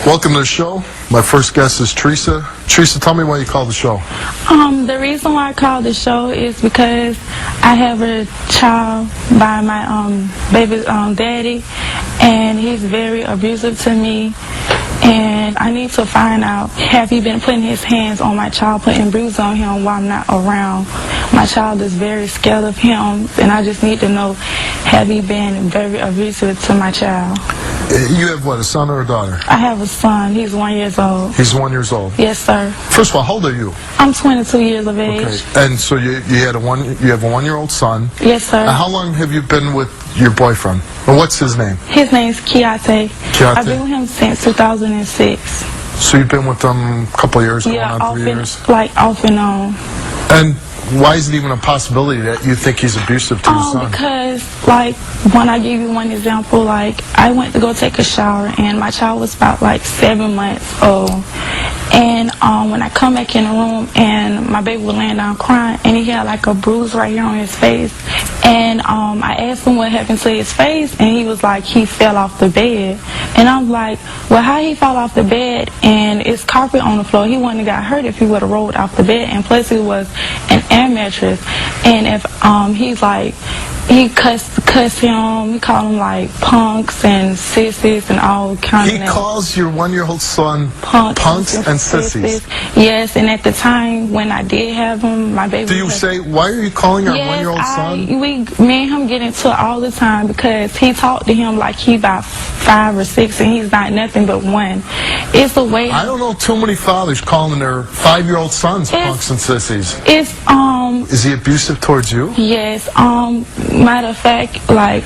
Welcome to the show. My first guest is Teresa. Teresa, tell me why you called the show. The reason why I called the show is because I have a child by my baby's daddy, and he's very abusive to me. And I need to find out, have he been putting his hands on my child, putting bruises on him while I'm not around? My child is very scared of him, and I just need to know, have he been very abusive to my child? You have what, a son or a daughter? I have a son. He's 1 year old. He's 1 year old? Yes, sir. First of all, how old are you? I'm 22 years of age. Okay. And so you have a 1 year old son? Yes, sir. How long have you been with your boyfriend? Or what's his name? His name's Kiate. Kiate? I've been with him since 2006. So you've been with him a couple of years, going on 3 years? Like off and on. And why is it even a possibility that you think he's abusive to your son? Because, like, when I give you one example, like, I went to go take a shower, and my child was about, like, 7 months old. And when I come back in the room, and my baby was laying down crying, and he had, like, a bruise right here on his face. And I asked him what happened to his face, and he was like, he fell off the bed. And I'm like, well, how he fell off the bed, and it's carpet on the floor? He wouldn't have got hurt if he would have rolled off the bed, and plus it was an air mattress. And if he's like, he cussed him, he called him like punks and sissies and all kinds of He calls your 1 year old son punks and sissies? Yes, and at the time when I did have him, my baby... Do you say, why are you calling our 1 year old son? Me and him get into it all the time because he talked to him like he about 5 or 6 and he's not nothing but 1. It's the way... I don't know too many fathers calling their 5 year old sons punks and sissies. Is he abusive towards you? Yes. Matter of fact, like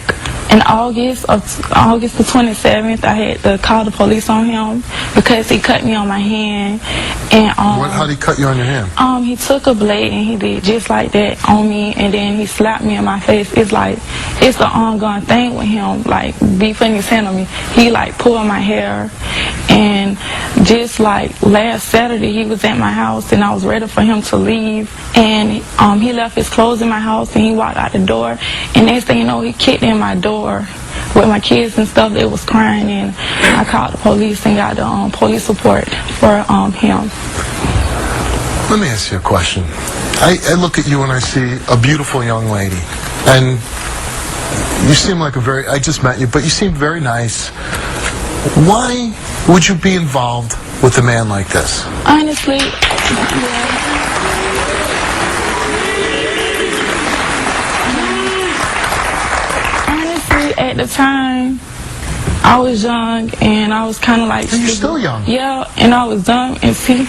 in August the 27th, I had to call the police on him because he cut me on my hand. And how did he cut you on your hand? He took a blade and he did just like that on me, and then he slapped me in my face. It's like it's an ongoing thing with him, like be putting his hand on me. He like pulled my hair, and just like last Saturday he was at my house and I was ready for him to leave, and he left his clothes in my house and he walked out the door, and next thing you know he kicked in my door with my kids and stuff. They was crying, and I called the police and got the police report for him. Let me ask you a question. I look at you and I see a beautiful young lady, and you seem like I just met you, but you seem very nice. Why would you be involved with a man like this? Honestly, yeah. At the time, I was young and I was kind of like... You're still young? Yeah, and I was dumb, and see,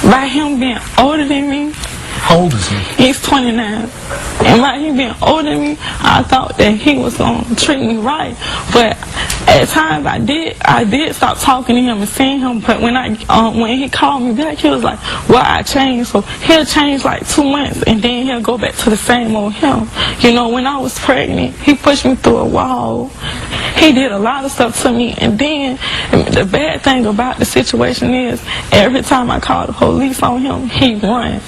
by him being older than me... How old is he? He's 29. And by him being older than me, I thought that he was going to treat me right. But at times I did stop talking to him and seeing him. But when he called me back, he was like, well, I changed. So he'll change like 2 months and then he'll go back to the same old him. You know, when I was pregnant, he pushed me through a wall. He did a lot of stuff to me. And then the bad thing about the situation is every time I call the police on him, he run.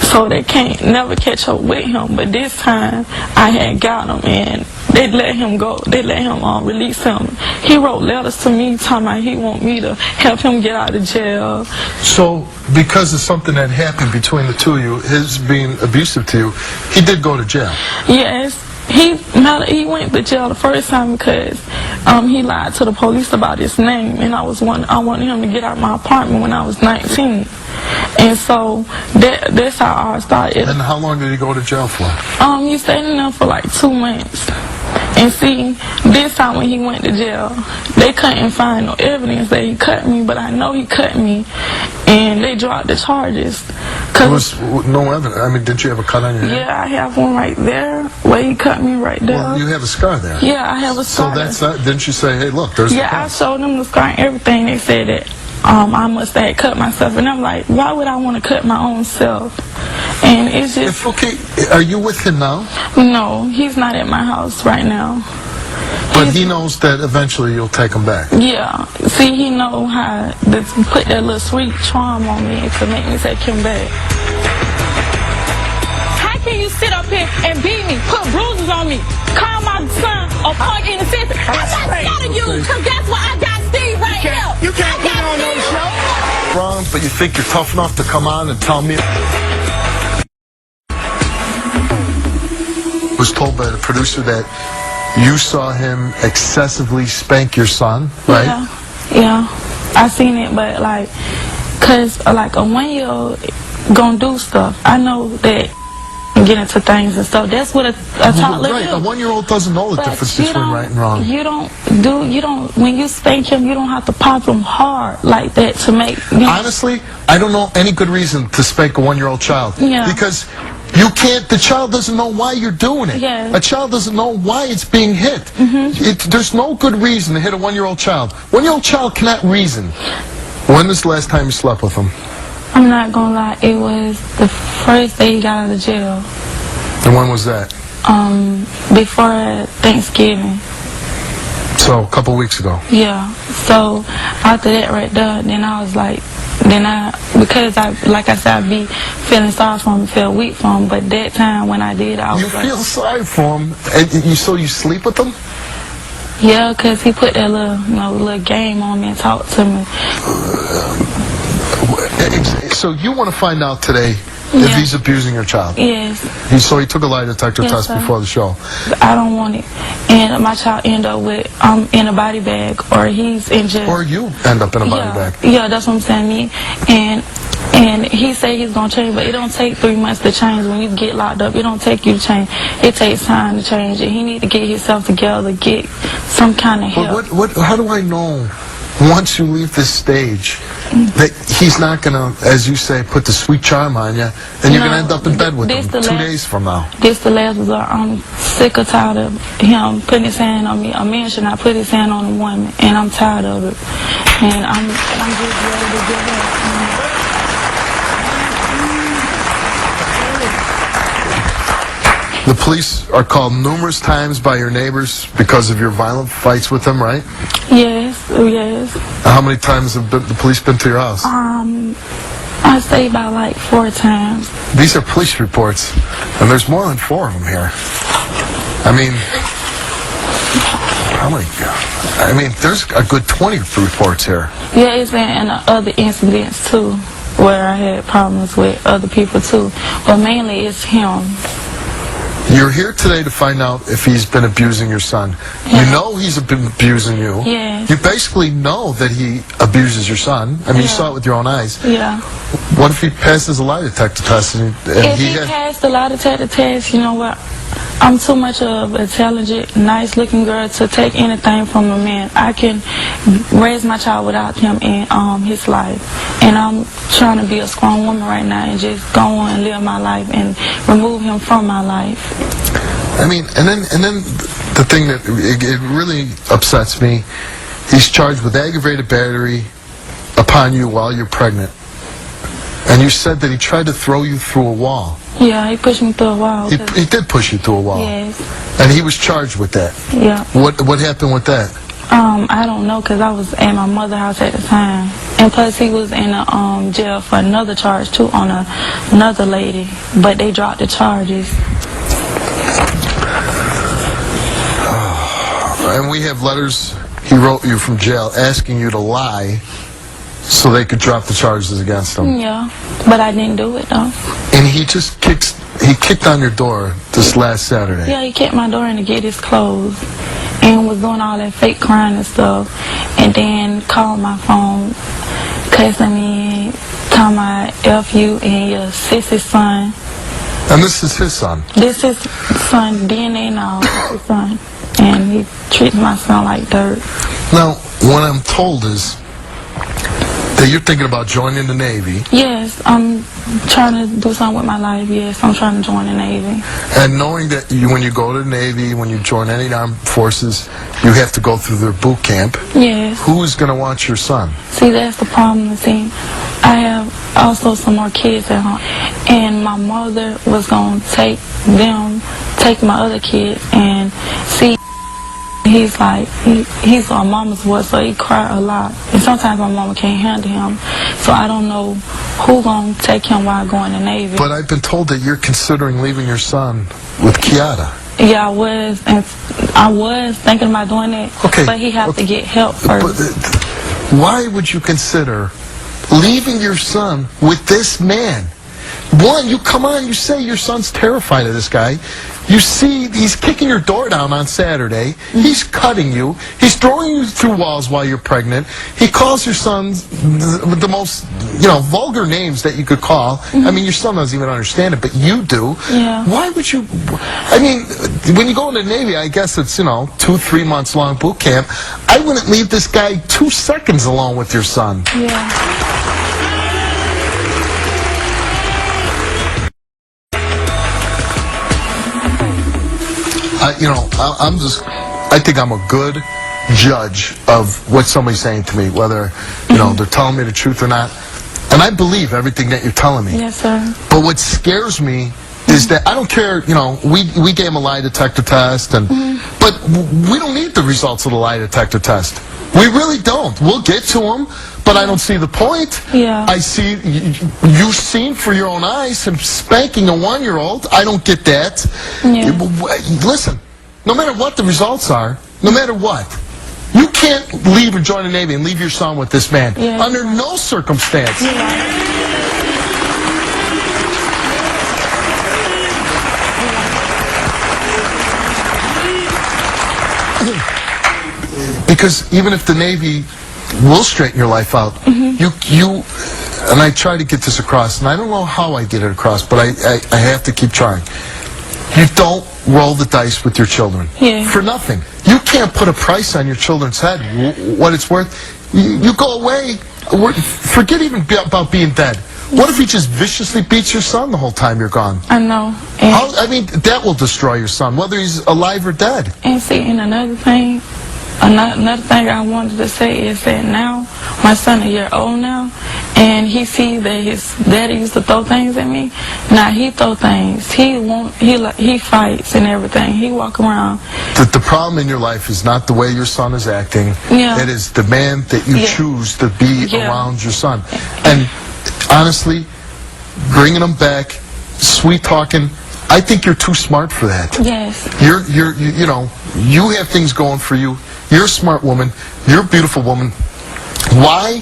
So they can't never catch up with him. But this time I had got him, and they let him go. They let him release him. He wrote letters to me talking about he want me to help him get out of jail. So because of something that happened between the two of you, his being abusive to you, he did go to jail? Yes. He went to jail the first time because he lied to the police about his name, and I wanted him to get out of my apartment when I was 19. And so that's how I started. And how long did he go to jail for? He stayed in there for like 2 months. And see, this time when he went to jail, they couldn't find no evidence that he cut me, but I know he cut me, and they dropped the charges. There was no evidence. I mean, did you have a cut on your hand? Yeah, I have one right there, where he cut me right there. Well, you have a scar there. Yeah, I have a scar. So that's not, didn't you say, hey, look, there's the cut? Yeah, I showed them the scar and everything. They said that I must have cut myself, and I'm like, why would I want to cut my own self? And it's just... Okay, are you with him now? No, he's not at my house right now. But he knows that eventually you'll take him back. Yeah. See, he know how to put that little sweet charm on me to make me take him back. How can you sit up here and beat me, put bruises on me, call my son a punk in the system? I'm not scared of you, because that's why I got Steve right here. You can't put on no wrong, but you think you're tough enough to come on and tell me. I was told by the producer that you saw him excessively spank your son, right? Yeah, I seen it, but like, cause like a 1-year-old gonna do stuff. I know that get into things and stuff. That's what a toddler right. do. A 1-year-old doesn't know the difference between right and wrong. You don't. When you spank him, you don't have to pop him hard like that to make. Honestly, I don't know any good reason to spank a 1-year-old child. Yeah. Because you can't. The child doesn't know why you're doing it. Yeah. A child doesn't know why it's being hit. There's no good reason to hit a 1-year-old child. 1-year-old child cannot reason. When was the last time you slept with him? I'm not gonna lie. It was the first day he got out of jail. And when was that? Before Thanksgiving. So a couple weeks ago. Yeah. So after that right there, then I was like, because like I said, I be feeling sorry for him, feel weak for him. But that time when I did, I was You feel sorry for him, and so you sleep with him? Yeah, cause he put that little game on me and talked to me. So you want to find out today if he's abusing your child? Yes. So he took a lie detector test sir. before the show. I don't want it, and my child end up with in a body bag, or he's in jail. Or you end up in a body bag. Yeah, that's what I'm saying. And he said he's gonna change, but it don't take 3 months to change. When you get locked up, it don't take you to change. It takes time to change it. He need to get himself together, get some kind of help. But how do I know, once you leave this stage, that he's not gonna, as you say, put the sweet charm on you, and you're gonna end up in bed with him 2 days from now? This the last resort. I'm sick or tired of him putting his hand on me. A man should not put his hand on a woman, and I'm tired of it. And I'm just ready to give up. The police are called numerous times by your neighbors because of your violent fights with them, right? Yes. How many times have the police been to your house? I say about like 4 times. These are police reports, and there's more than 4 of them here. I mean, how many? I mean, there's a good 20 reports here. Yeah, it's been other incidents too, where I had problems with other people too, but mainly it's him. You're here today to find out if he's been abusing your son. Yeah. You know he's been abusing you. Yes. You basically know that he abuses your son. I mean, you saw it with your own eyes. Yeah. What if he passes a lie detector test? If he passed the lie detector test, you know what? I'm too much of an intelligent, nice-looking girl to take anything from a man. I can raise my child without him in his life. And I'm trying to be a strong woman right now and just go on and live my life and remove him from my life. I mean, and then the thing that it really upsets me, he's charged with aggravated battery upon you while you're pregnant. And you said that he tried to throw you through a wall. Yeah, he pushed me through a wall. He did push you through a wall. Yes. And he was charged with that. Yeah. What happened with that? I don't know, because I was at my mother's house at the time. And plus he was in jail for another charge too on another lady. But they dropped the charges. And we have letters he wrote you from jail asking you to lie so they could drop the charges against him. Yeah, but I didn't do it though. And he just kicked on your door this last Saturday. Yeah, he kicked my door in to get his clothes and was doing all that fake crying and stuff. And then called my phone, cussing me, talking about F you and your sissy's son. And this is his son? This is his son, DNA and all, his son. And he treats my son like dirt. Now, what I'm told is that you're thinking about joining the Navy. Yes, I'm trying to do something with my life. Yes, I'm trying to join the Navy. And knowing that when you go to the Navy, when you join any armed forces, you have to go through their boot camp. Yes. Who's going to watch your son? See, that's the problem. See, I have also some more kids at home. And my mother was going to take my other kids and see. He's like, he's a mama's boy, so he cry a lot. And sometimes my mama can't handle him. So I don't know who gonna take him while going to the Navy. But I've been told that you're considering leaving your son with Kiata. Yeah, I was thinking about doing that. Okay. But he have to get help first. But why would you consider leaving your son with this man. One, you come on, you say your son's terrified of this guy. You see, he's kicking your door down on Saturday. He's cutting you. He's throwing you through walls while you're pregnant. He calls your son the most, vulgar names that you could call. I mean, your son doesn't even understand it, but you do. Yeah. Why would you? I mean, when you go in the Navy, I guess it's, 2-3 months long boot camp. I wouldn't leave this guy 2 seconds alone with your son. Yeah. I think I'm a good judge of what somebody's saying to me, whether, they're telling me the truth or not. And I believe everything that you're telling me. Yes, sir. But what scares me is that I don't care, we gave him a lie detector test, but we don't need the results of the lie detector test. We really don't. We'll get to him, but I don't see the point. Yeah. I see, you've seen for your own eyes him spanking a 1-year-old. I don't get that. Yeah. Listen, no matter what the results are, no matter what, you can't leave or join the Navy and leave your son with this man. Yeah. Under no circumstance. Yeah. Because even if the Navy will straighten your life out, and I try to get this across, and I don't know how I get it across, but I have to keep trying. You don't roll the dice with your children. Yeah. For nothing. You can't put a price on your children's head, what it's worth. You go away, forget even about being dead. What if he just viciously beats your son the whole time you're gone? I know. That will destroy your son, whether he's alive or dead. And see, and another thing I wanted to say is that now my son a year old now, and he sees that his daddy used to throw things at me. Now he throw things. He fights and everything. He walk around. The problem in your life is not the way your son is acting. Yeah. It is the man that you choose to be around your son. And honestly, bringing him back, sweet talking, I think you're too smart for that. Yes. You have things going for you. You're a smart woman. You're a beautiful woman. Why?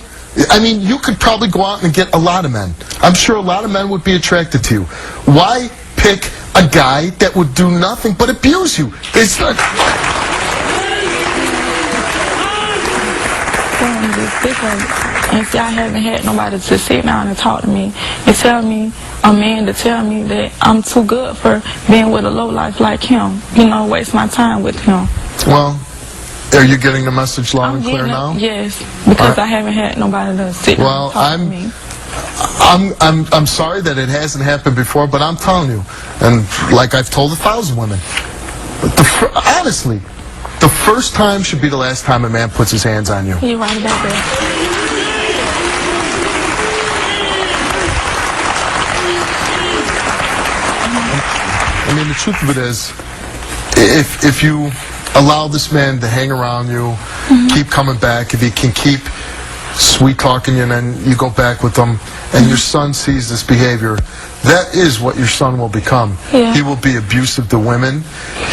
I mean, you could probably go out and get a lot of men. I'm sure a lot of men would be attracted to you. Why pick a guy that would do nothing but abuse you? It's not... And see, I haven't had nobody to sit down and talk to me and tell me, a man to tell me that I'm too good for being with a lowlife like him. Waste my time with him. Well, are you getting the message loud and clear now? Yes, because I haven't had nobody to sit down and talk to me. I'm sorry that it hasn't happened before, but I'm telling you, and like I've told 1,000 women, honestly, the first time should be the last time a man puts his hands on you. You're right about that. I mean, the truth of it is, if you allow this man to hang around you, keep coming back, if he can keep sweet-talking you and then you go back with him, and your son sees this behavior, that is what your son will become. Yeah. He will be abusive to women.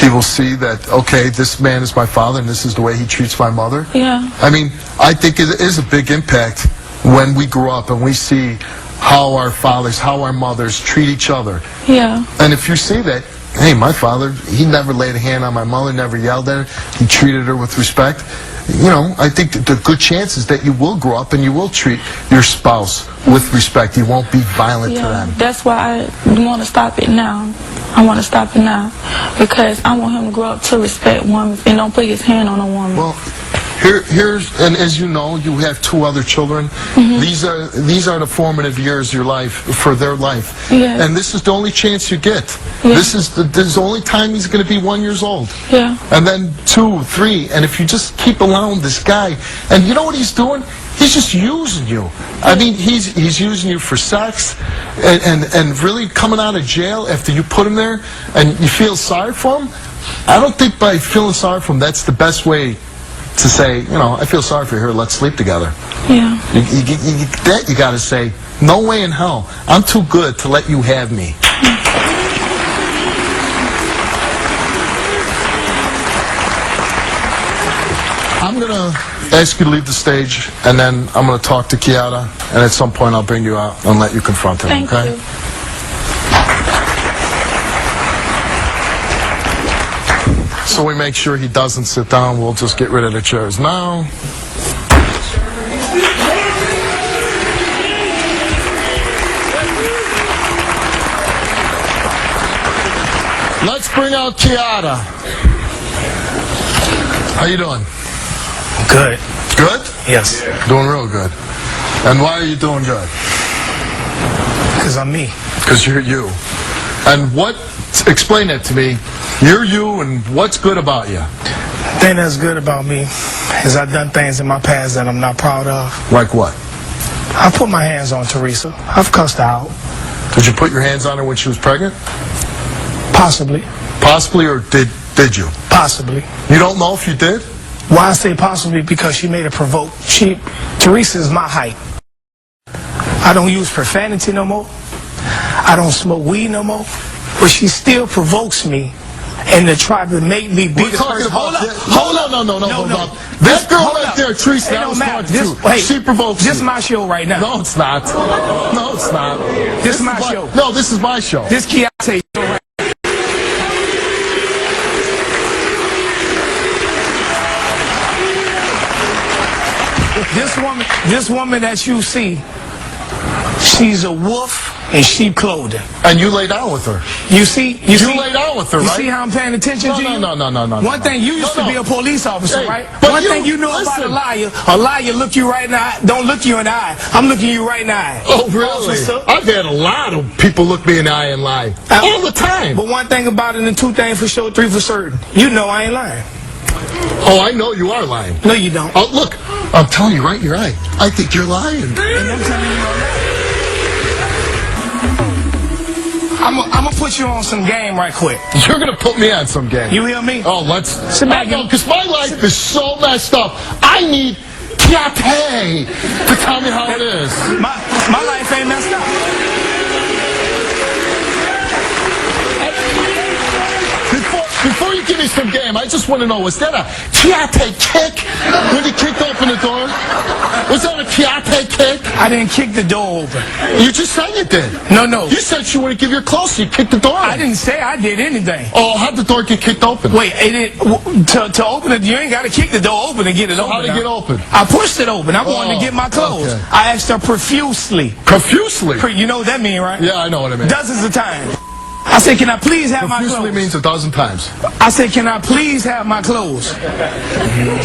He will see that, okay, this man is my father and this is the way he treats my mother. Yeah. I mean, I think it is a big impact when we grow up and we see how our fathers, how our mothers treat each other. Yeah. And if you see that, hey, my father, he never laid a hand on my mother, never yelled at her, he treated her with respect. I think that the good chances that you will grow up and you will treat your spouse with respect. You won't be violent to them. That's why I want to stop it now. I want to stop it now because I want him to grow up to respect women and don't put his hand on a woman. Well, and as you know, you have 2 other children. These are the formative years of your life, for their life. Yeah. And this is the only chance you get. Yeah. This is the only time he's going to be 1 year old. Yeah. And then 2, 3, and if you just keep allowing this guy, and you know what he's doing? He's just using you. I mean, he's using you for sex, and really coming out of jail after you put him there, and you feel sorry for him. I don't think by feeling sorry for him, that's the best way to say, I feel sorry for you here, let's sleep together. Yeah. You got to say, no way in hell, I'm too good to let you have me. I'm I'm going to ask you to leave the stage, and then I'm going to talk to Kiara, and at some point I'll bring you out and let you confront him, Thank okay? you. So we make sure he doesn't sit down. We'll just get rid of the chairs now. Let's bring out Kiara. How you doing? Good. Good? Yes. Doing real good. And why are you doing good? Because I'm me. Because you're you. And what, explain that to me. You're you, and what's good about you? The thing that's good about me is I've done things in my past that I'm not proud of. Like what? I put my hands on Teresa. I've cussed her out. Did you put your hands on her when she was pregnant? Possibly. Possibly, or did you? Possibly. You don't know if you did? Why I say possibly? Because she made it provoke. Teresa is my height. I don't use profanity no more. I don't smoke weed no more. But she still provokes me and to try to make me be We're the talking person. about Hold up. No. This girl Hold right up. there, Teresa, It that don't was matter. talking to. Hey, she provokes This is you. my show right now. No, it's not. No, it's not. This is my show. No, this is my show. This Kiara show right. This woman that you see, she's a wolf in sheep clothing. And you lay down with her. You see, lay down with her, you right? see how I'm paying attention to you? No. One thing, you used to be a police officer, Hey, right? but One you- thing you know listen. about a liar look you right in the eye, don't look you in the eye. I'm looking you right in the eye. Oh, really? Officer. I've had a lot of people look me in the eye and lie. All the time. But one thing about it, and two things for sure, three for certain. You know I ain't lying. Oh, I know you are lying. No, you don't. Oh, look, I'm telling you right in your eye. I think you're lying. And I'm telling you I'm gonna put you on some game right quick. You're going to put me on some game. You hear me? Oh, let's... Sit back and- because my life is so messed up. I need Kiate to tell me how it is. My life ain't messed up. Before you give me some game, I just want to know, was that a Kiate kick when you kicked open the door? Was that a Kiate kick? I didn't kick the door open. You just said you did. No. You said you wouldn't give your clothes, so you kicked the door. I didn't say I did anything. Oh, how'd the door get kicked open? Wait, to open it, you ain't got to kick the door open to get it open. How'd it get open? I pushed it open. I wanted to get my clothes. Okay. I asked her profusely. Profusely? You know what that mean, right? Yeah, I know what I mean. Dozens of times. I said, can I please have my Profusely clothes? means a dozen times. I said, can I please have my clothes?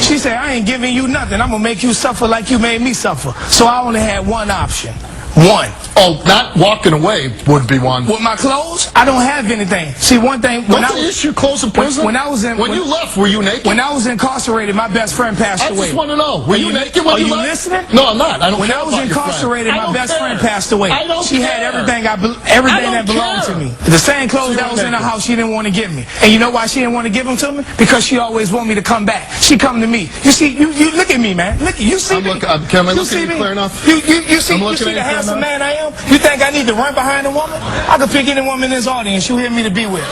She said, I ain't giving you nothing. I'm going to make you suffer like you made me suffer. So I only had one option. One. Oh, not walking away would be one. With my clothes, I don't have anything. See, one thing, when Don't they issue clothes in prison? when I was in- When when- you left, were you naked? when I was incarcerated, my best friend passed I away. just want to know, were Are you you- naked when are you you left? listening? No, I'm not. I don't When care I was about your incarcerated, friend. I my don't best care. friend passed away. I don't She had care. everything I that don't belonged care. to me. The same clothes So that you're was in the naked. house, she didn't want to give me. And you know why she didn't want to give them to me? Because she always wanted me to come back. She come to me. You see, you look at me, man. Look, you see I'm me. looking- am I You looking see at you me? clear enough? You see, I'm you looking see at the you clear handsome enough? man I am? You think I need to run behind a woman? I could pick any woman in this audience. You hear me to be with.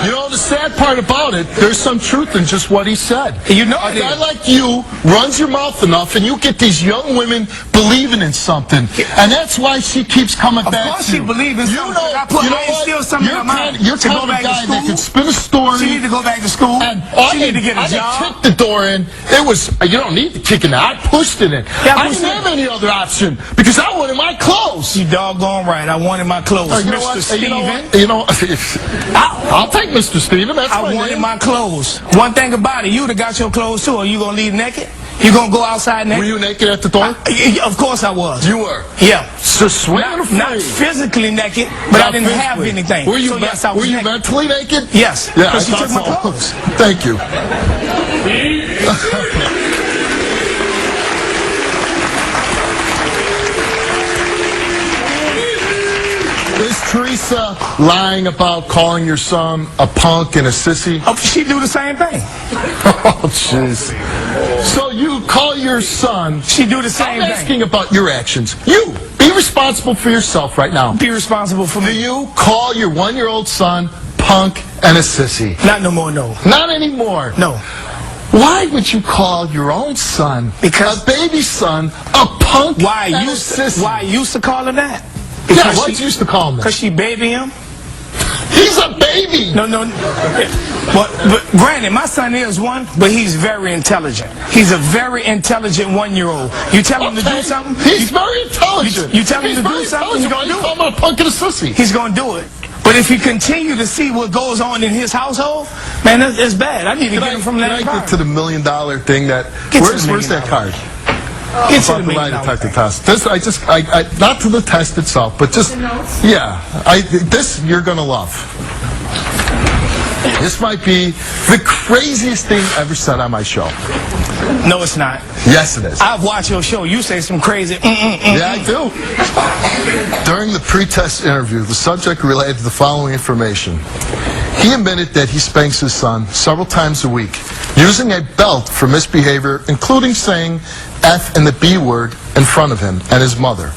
You know, the sad part about it, there's some truth in just what he said. You know A it guy is. like you runs your mouth enough, and you get these young women believing in something, and that's why she keeps coming Of back course to she you. believes in You something. know, I put- you know I what? instill something in You're her mind kind, you're to kind go of a back to guy that school. can spin a story. She need to go back to school. And she need to get a I job. kicked the door in. It was, you don't need to kick it in. I pushed it in. Yeah, I pushed didn't it have any other option because I wanted my clothes. You doggone right. I wanted my clothes. You know Mr. what? Steven. You know, I'll take Mr. Steven. That's I my wanted name. my clothes. One thing about it, you'd have got your clothes too. Are you gonna leave naked? You gonna go outside Were naked? you naked at the door? Of course I was. You were. Yeah. So swinging Not free. physically naked, but I Not didn't have physically. anything. Were you, so yes, I was were you naked. mentally naked? Yes. Yeah, I Because she thought took my so. clothes. Thank you. Is Teresa lying about calling your son a punk and a sissy? Oh, she do the same thing. Oh, jeez. So you call your son... She do the same I'm thing. asking about your actions. You, be responsible for yourself right now. Be responsible for Do me. you call your one-year-old son punk and a sissy. Not no more, no. Not anymore. No. Why would you call your own son, Because a baby son, a punk Why and a used sissy? to call her that? Yeah, what used to call him that? Because she baby him? He's a baby. No. But granted, my son is one, but he's very intelligent. He's a very intelligent 1-year-old. You tell him to do something? He's very intelligent. You tell him to do something, he's Why going you to do call it. him a punk and a sissy? He's going to do it. But if you continue to see what goes on in his household, man, it's bad. I need to get him from that Can I car. get to the $1 million thing that... Get to the Where's $1 that card? Get to About the the lie $1 million detector thing. test. This, not to the test itself, but just... Yeah. This you're going to love. This might be the craziest thing ever said on my show. No, it's not. Yes, it is. I've watched your show. You say some crazy. Yeah, I do. During the pre-test interview, the subject related the following information. He admitted that he spanks his son several times a week, using a belt for misbehavior, including saying F and the B word in front of him and his mother.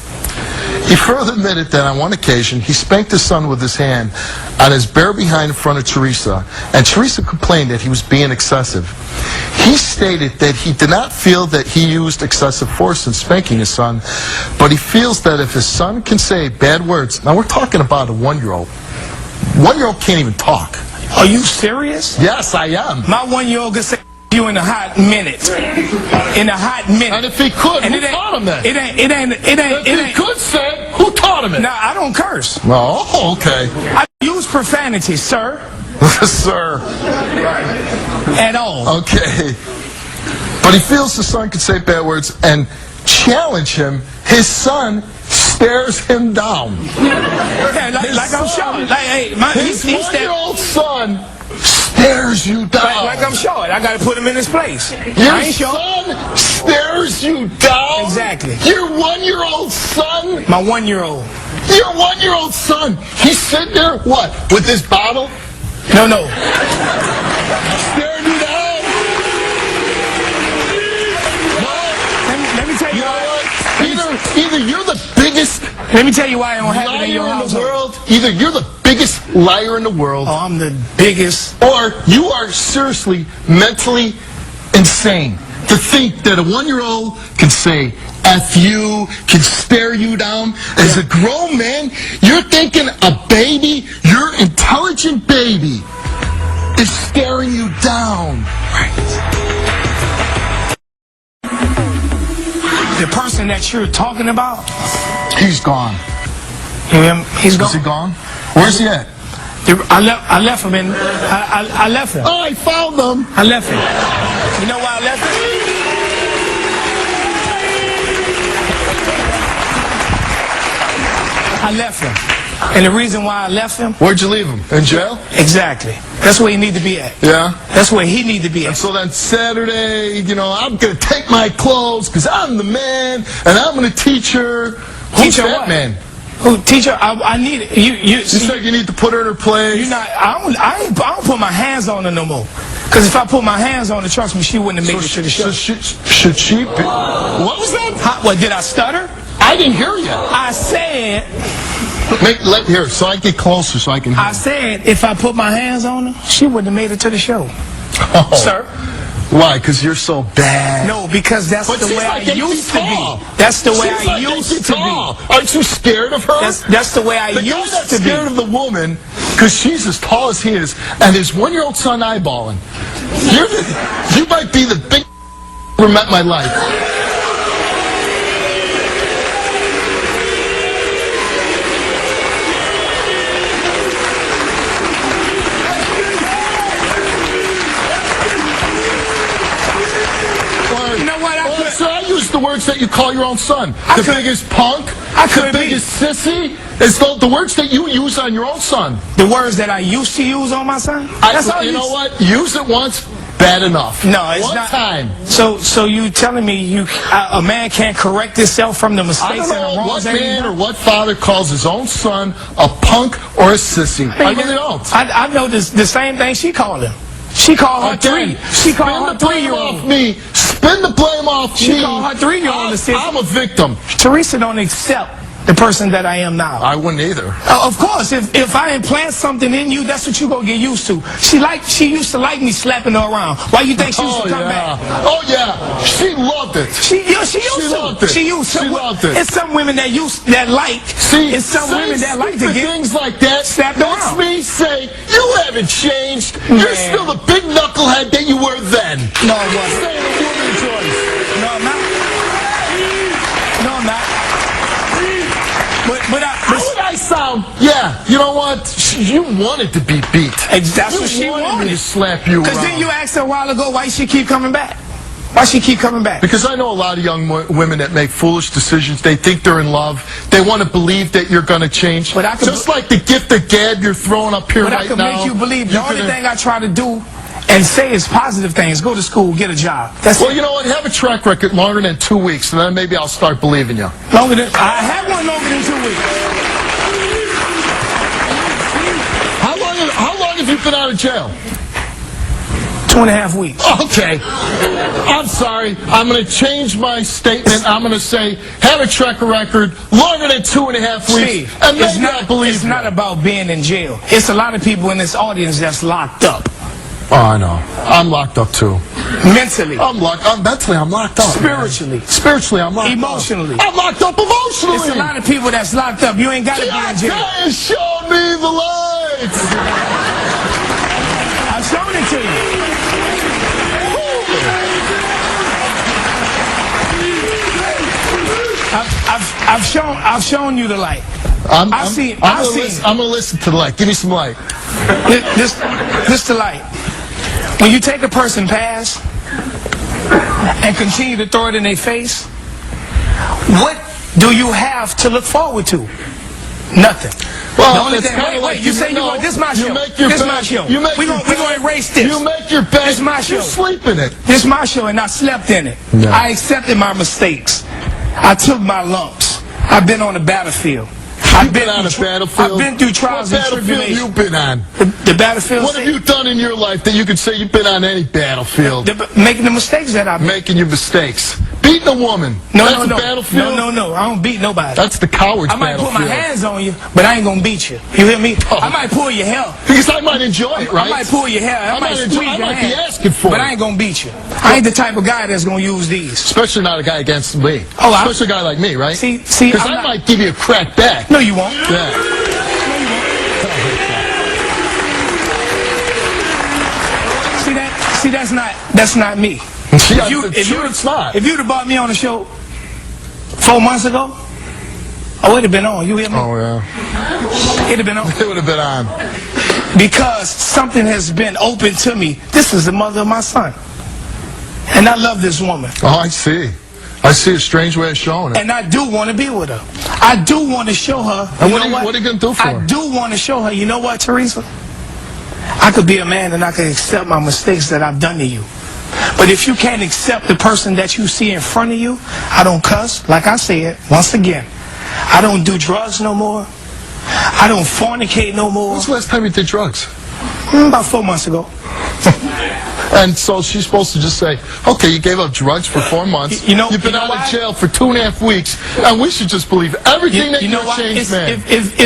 He further admitted that on one occasion, he spanked his son with his hand on his bare behind in front of Teresa, and Teresa complained that he was being excessive. He stated that he did not feel that he used excessive force in spanking his son, but he feels that if his son can say bad words, now we're talking about a 1-year-old. 1-year-old can't even talk. Are you serious? Yes, I am. My 1-year-old could say you in a hot minute. In a hot minute. And if he could, And who taught him that? It ain't. If he could say, who taught him it? Nah, I don't curse. Oh, okay. I use profanity, sir. Sir. At all. Okay. But he feels the son could say bad words and challenge him. His son stares him down. Yeah, like I'm showing. Like, hey, His he's 1-year-old son stares you down. like I'm showing. I got to put him in his place. Your I ain't showing. son stares you down? Exactly. Your 1-year-old son? My 1-year-old. Your 1-year-old son? He's sitting there, what, with this bottle? No. Staring you down? No? Let me tell you You know why. what? Either you're the biggest Let me tell you why I don't have it in your liar in the household. world, either you're the biggest liar in the world, Oh, I'm the biggest. or you are seriously mentally insane to think that a 1-year-old can say F you, can stare you down. As a grown man, you're thinking a baby, your intelligent baby, is staring you down. The person that you're talking about, He's gone. he's Is he gone. gone? Where's he at? I left him in. I left him. Oh, I found them. I left him. You know why I left him? I left him. And the reason why I left him? Where'd you leave him? In jail? Exactly. That's where he need to be at. Yeah. That's where he need to be And at. so then Saturday, I'm going to take my clothes because I'm the man and I'm going to teach her. Who's Teach her that what? man? Who, teacher, I need it. You said you need to put her in her place. I don't put my hands on her no more. Because if I put my hands on her, trust me, she wouldn't have made it to the show. Should she be? What was that? What, did I stutter? I didn't hear you. I said, Here, so I get closer so I can hear. I said, if I put my hands on her, she wouldn't have made it to the show. Oh. Sir? Why? Because you're so bad. No, because that's But the she's way like I 8 used feet to tall. be. That's the way She's I like 8 used feet to tall. be. Aren't you scared of her? That's the way I The guy used that's to be. scared of the woman because she's as tall as he is, and his 1-year-old son eyeballing. You might be the big ever met in my life. You know what? So I use the words that you call your own son. The biggest punk, the biggest sissy. It's the words that you use on your own son. The words that I used to use on my son? That's all You know what? Use it once, bad enough. No, it's One not. time. So you telling me a man can't correct himself from the I mistakes don't and the know wrongs what that he man done? or what father calls his own son a punk or a sissy. I really don't. I know the same thing she called him. She called her Again, She called her spin the blame 3-year-old. off me. Spin the blame off She me. called her 3-year-old a sissy. I'm a victim. Teresa don't accept the person that I am now. I wouldn't either. Of course, if I implant something in you, that's what you gonna get used to. She used to like me slapping her around. Why you think she used to come back? Oh yeah, she loved it. She used loved it. She used to. She loved it. It's some women that like. See, it's some women that like to get things like that. slapped Makes around. me say you haven't changed. You're still the big knucklehead that you were then. No, I wasn't. Saying a woman choice. No, I'm not. No, I'm not. How would I sound? Yeah, you know what? You wanted to be beat. That's what she wanted wanted. me to slap you around. Because then you asked her a while ago why she keep coming back. Why she keep coming back? Because I know a lot of young women that make foolish decisions. They think they're in love. They want to believe that you're going to change. But I could just like the gift of gab you're throwing up here right now. But I can make you believe. The only thing I try to do and say is positive things. Go to school, get a job. That's well, it. you know what? Have a track record longer than 2 weeks, and then maybe I'll start believing you. Longer than I have one longer than 2 weeks. How long have you been out of jail? 2.5 weeks. Okay. I'm sorry. I'm going to change my statement. I'm going to say, have a track record longer than 2.5 weeks. Steve, and maybe I'll believe it's you. not about being in jail. It's a lot of people in this audience that's locked up. Oh, I know. I'm locked up too. Mentally. Mentally, I'm locked up. Spiritually. Man. Spiritually, I'm locked Emotionally. up. I'm locked up emotionally. It's a lot of people that's locked up. You ain't got to be in jail. Show me the lights. I've shown it to you. I've shown you the light. I'm going to listen to the light. Give me some light. This the light. When you take a person past and continue to throw it in their face, what do you have to look forward to? Nothing. Well, the only thing, wait, you say this is my show. This is my show. We're going to erase this. You make your bed. This is my show. You sleep in it. This is my show, and I slept in it. No. I accepted my mistakes. I took my lumps. I've been on the battlefield. I've been on a battlefield. I've been through trials and tribulations. What battlefield you been on? The battlefield. What have you done in your life that you could say you've been on any battlefield? Making the mistakes that I've made. Making your mistakes. Beating a woman. No. Battlefield? No. I don't beat nobody. That's the coward's I might battlefield. put my hands on you, but I ain't gonna beat you. You hear me? I might pull your hair. Because I might enjoy it, right? I might pull your hair. I might squeeze your hand. I might be asking for it. But I ain't gonna beat you. I ain't the type of guy that's gonna use these. Especially not a guy against me. Oh, especially a guy like me, right? See, because I might give you a crack back. No, you won't. Yeah. See, that's not me. If you'd have brought me on the show 4 months ago, I would have been on. You hear me? Oh yeah. It'd have been on. It would have been on. Because something has been open to me. This is the mother of my son, and I love this woman. Oh, I see. I see a strange way of showing it. And I do want to be with her. I do want to show her. And what are you going to do for her? I do want to show her. You know what, Teresa? I could be a man and I could accept my mistakes that I've done to you. But if you can't accept the person that you see in front of you, I don't cuss, like I said, once again. I don't do drugs no more. I don't fornicate no more. When's the last time you did drugs? About 4 months ago. And so she's supposed to just say, okay, you gave up drugs for 4 months. You've been out of jail for 2.5 weeks, and we should just believe everything that you're a changed man. If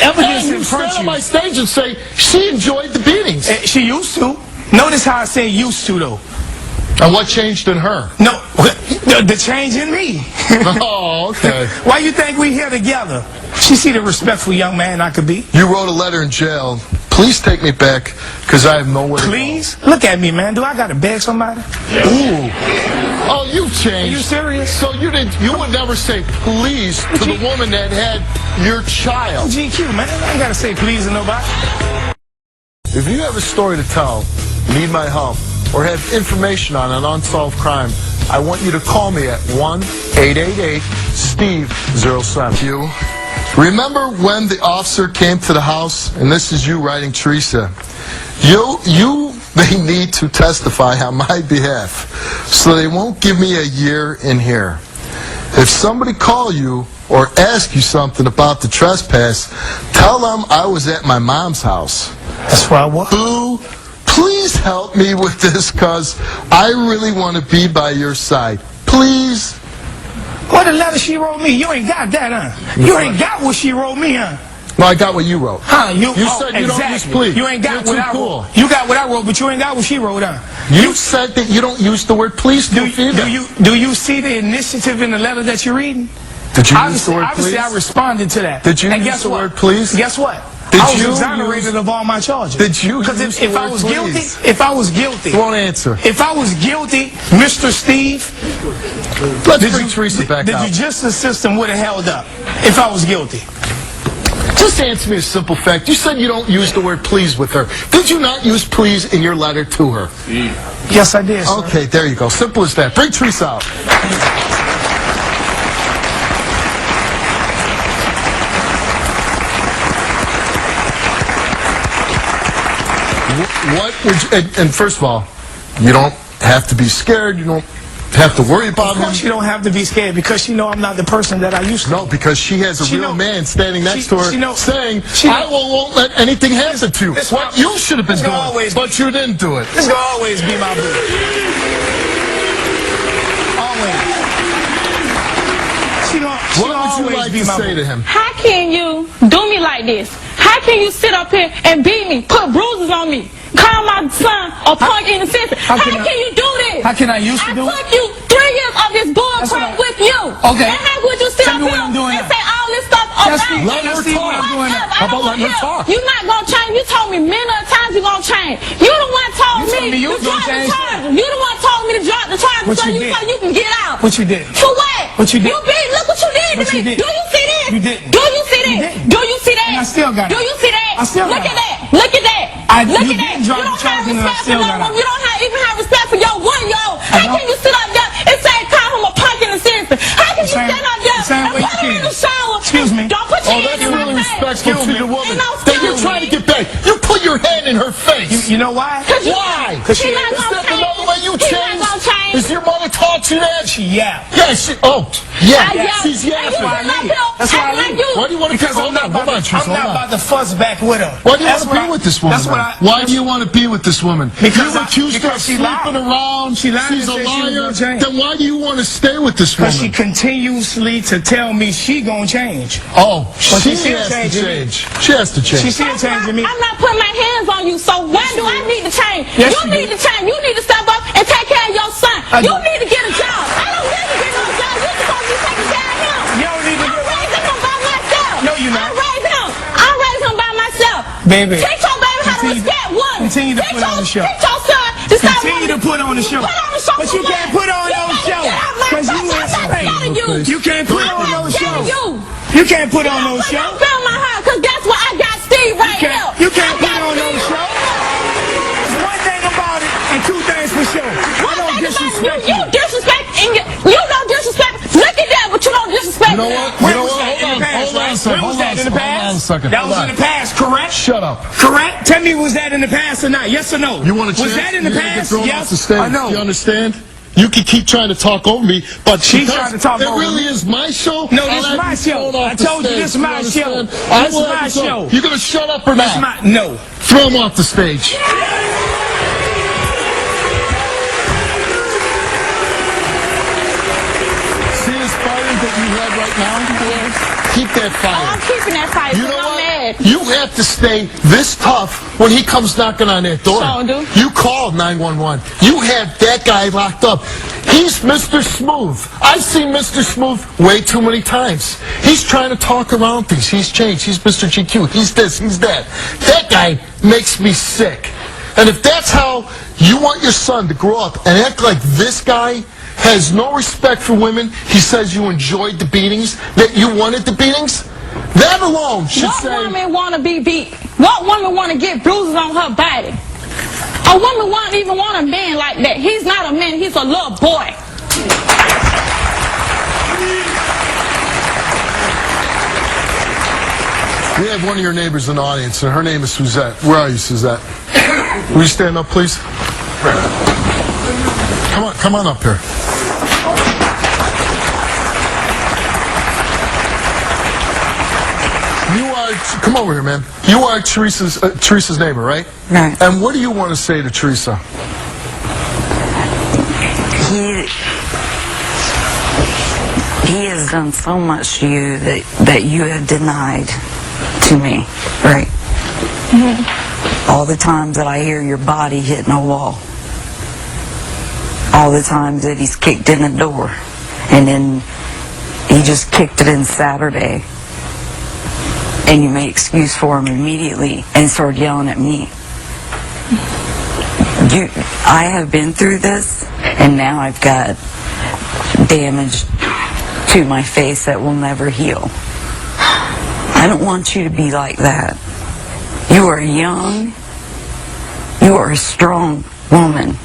evidence in front of stand on my stage and say she enjoyed the beatings. She used to. Notice how I say used to, though. And what changed in her? No, the change in me. Oh, okay. Why you think we here together? She see the respectful young man I could be. You wrote a letter in jail. Please take me back, because I have nowhere to go. Please? Look at me, man. Do I got to beg somebody? Ooh. Oh, you've changed. Are you serious? So you would never say please to the woman that had your child. GQ, man. I ain't got to say please to nobody. If you have a story to tell, need my help, or have information on an unsolved crime, I want you to call me at 1-888-STEVE-07. You remember when the officer came to the house, and this is you writing, Teresa, they need to testify on my behalf, so they won't give me a year in here. If somebody call you or ask you something about the trespass, tell them I was at my mom's house. That's where I was. Boo, please help me with this, because I really want to be by your side. Please. What the letter she wrote me? You ain't got that, huh? You ain't got what she wrote me, huh? No, I got what you wrote. Huh? You said you don't use please. You ain't got You're what too I cool. wrote. You got what I wrote, but you ain't got what she wrote, huh? You said that you don't use the word please to a female. Do you see the initiative in the letter that you're reading? Did you use the word Obviously, please? I responded to that. Did you and use guess the what? word please? Guess what? Did I was you exonerated of all my charges. Did you Because use if the I word was please? guilty, if I was guilty, You won't answer. if I was guilty, Mr. Steve, Let's bring Teresa back out. the justice system would have held up if I was guilty. Just answer me a simple fact. You said you don't use the word please with her. Did you not use please in your letter to her? Yes, I did, sir. Okay, there you go. Simple as that. Bring Teresa out. What would you, and first of all, you don't have to be scared. You don't have to worry about Of course him. you don't have to be scared because she know I'm not the person that I used to be. No, because she has a real man standing next to her saying, I won't let anything happen to you. What you should have been doing, but you didn't do it. This gonna always be my boo. Always. What would you like to say to him? How can you do me like this? How can you sit up here and beat me, put bruises on me, call my son a punk in the system? How can you do this? How can I used to do it? I took you 3 years of this bull crap with you. Okay. And how could you sit Tell up me here what I'm doing and now. say all this stuff about me? Let her talk. How about letting her talk? You're not going to change. You told me many times you're going to change. You the one told You told me you to was gonna drop the change charges. You the one told me to drop the charges What so you you did? so you can get out. What you did? For what? What you did? Look what you did What to you me. did? Do you see this? You didn't. Do you see this? didn't. Do you see that? And I still got it. Do you see that? I still Look got at it. that. Look at that. Look you at that. didn't drop You the don't have charges and I respect for still no got one. it. You don't even have respect for your 1-year-old. How don't. can you sit up there and say call him a punk in the system? How can you same- stand up there the same and way put you him in can. the shower? Excuse me. Don't put your Oh, hands that's in my really face. respectful to the woman. And don't That you're excuse trying to me. get back. You put your hand in her face. You know why? Why? Because He she not Is gonna that change. another way you He not change? gonna change. Is your mother taught you that? She yapped. Yeah, she. Oh, yeah. I yell. She's And you yapping. sit up leave. here That's why I acting like leave. you. Why do you want to? Because Hold on, hold on, Teresa, I'm not hold on. about to fuss back with her. Why do you want That's to be what I- with this woman? That's what then? I. Why do you want to be with this woman? Because you I- accused her of because she sleeping lied. around. She lied She's and a said she was liar. gonna change. Then why do you want to stay with this Because she woman? continuously to tell me she gonna change. Oh, But she she has to changing me. change. She has to change. She still changing me. I'm not putting my hands on you, so why do I need to change? Yes, you you need do. to change. You need to step up and take care of your son. I You do. need to get a job. I don't need to get no job. You're supposed to be taking care of him. You don't need to I'm get- raising him by myself. No, you're not. I raise him. I raise him by myself. Baby, Teach your baby how to continue- respect women. continue to Teach put on the show. Teach your son to stop Continue to wanting- put on the show. Put on the show But for you can't what? put on You no gotta show. get out my 'Cause you face. I'm not insane. scared of you. You can't put on no I'm scared show. of you. You can't put on no But show. don't feel my heart, because guess what? I got Steve right can't- here. you can't I put got on no Steve show. right here. There's one thing about it and two things for sure. I don't disrespect You disrespect, and you don't disrespect. Look at that, but you don't disrespect. You know what? When You know was what? that in the Hold on, past, hold on a right? second, When was hold on that in the a second, hold on a past? second, That hold was on. in the past, correct? Shut up. Correct? Tell me, was that in the past or not? Yes or no? You want to Was that in the You're gonna get past? thrown off Yes the stage. or no? You understand? You can keep trying to talk over me, but She's because trying to talk it over really me. is my show. No, I'll this is have my you show. thrown off I the told you stage. this is my You show. understand? This I is will my have you show. go. You gonna shut up or That's not? my, no. Throw him off the stage. See this fire that you have right now? Yes. Keep that fire. Oh, I'm keeping that fight. You because know I'm what? mad. You have to stay this tough when he comes knocking on that door. Sure do. You call 911. You have that guy locked up. He's Mr. Smooth. I've seen Mr. Smooth way too many times. He's trying to talk around things. He's changed. He's Mr. GQ. He's this. He's that. That guy makes me sick. And if that's how you want your son to grow up and act like this guy has no respect for women, he says you enjoyed the beatings, that you wanted the beatings, that alone should What say... woman want to be beat? What woman want to get bruises on her body? A woman won't even want a man like that. He's not a man. He's a little boy. We have one of your neighbors in the audience, and her name is Suzette. Where are you, Suzette? Will you stand up, please? Come on up here. Come over here, man. You are Teresa's neighbor, right? Right. And what do you want to say to Teresa? He he has done so much to you that you have denied to me, right? All the times that I hear your body hitting a wall. All the times that he's kicked in the door. And then he just kicked it in Saturday. And you made excuse for him immediately and started yelling at me. I have been through this, and now I've got damage to my face that will never heal. I don't want you to be like that. You are young. You are a strong woman.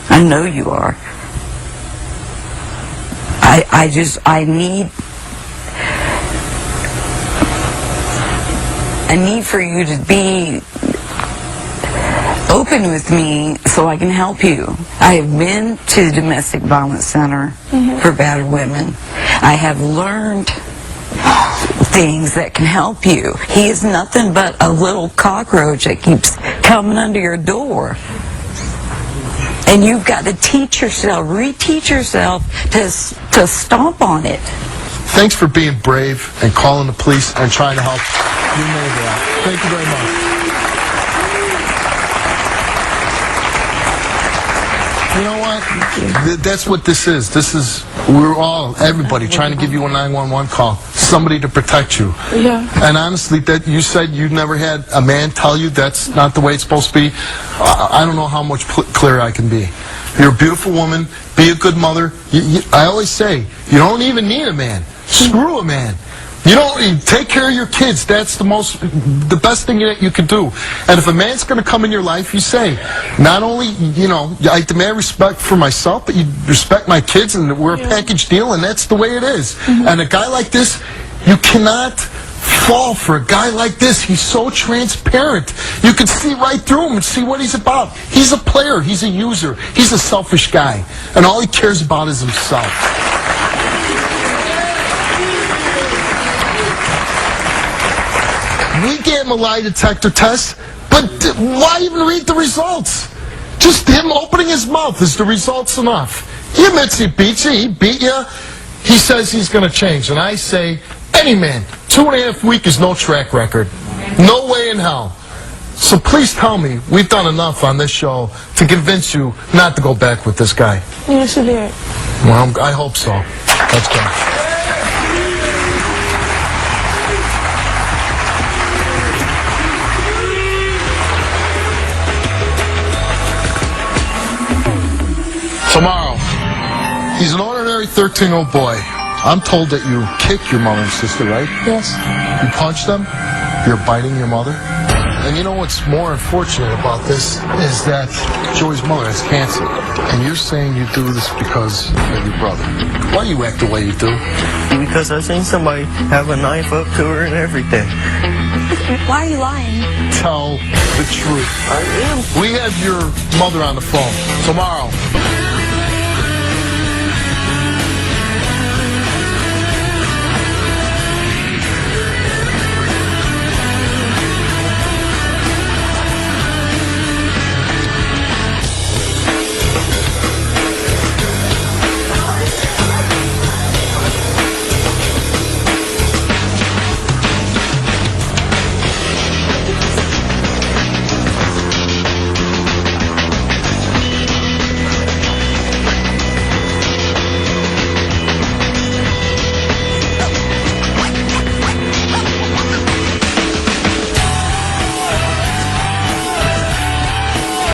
I know you are. I need for you to be open with me so I can help you. I have been to the Domestic Violence Center for battered women. I have learned things that can help you. He is nothing but a little cockroach that keeps coming under your door. And you've got to teach yourself, reteach yourself to stomp on it. Thanks for being brave and calling the police and trying to help your neighbor out. Thank you very much. You know what? That's what this is. Everybody trying to give you a 911 call. Somebody to protect you. Yeah. And honestly, that you said you never had a man tell you that's not the way it's supposed to be. I don't know how much clearer I can be. You're a beautiful woman. Be a good mother. I always say, you don't even need a man. Screw a man. You take care of your kids. That's the best thing that you can do. And if a man's going to come in your life, you say, not only, I demand respect for myself, but you respect my kids, and we're a package deal, and that's the way it is. And a guy like this, you cannot fall for a guy like this. He's so transparent. You can see right through him and see what he's about. He's a player. He's a user. He's a selfish guy. And all he cares about is himself. We gave him a lie detector test, but why even read the results? Just him opening his mouth, is the results enough? He admits he beats you, he beat you. He says he's going to change. And I say, any man, 2.5 weeks is no track record. No way in hell. So please tell me, we've done enough on this show to convince you not to go back with this guy. Yes, you did. Well, I hope so. Let's go. Tomorrow, he's an ordinary 13-year-old boy. I'm told that you kicked your mother and sister, right? Yes. You punched them? You're biting your mother? And you know what's more unfortunate about this is that Joey's mother has cancer. And you're saying you do this because of your brother. Why do you act the way you do? Because I seen somebody have a knife up to her and everything. Why are you lying? Tell the truth. I am. We have your mother on the phone tomorrow.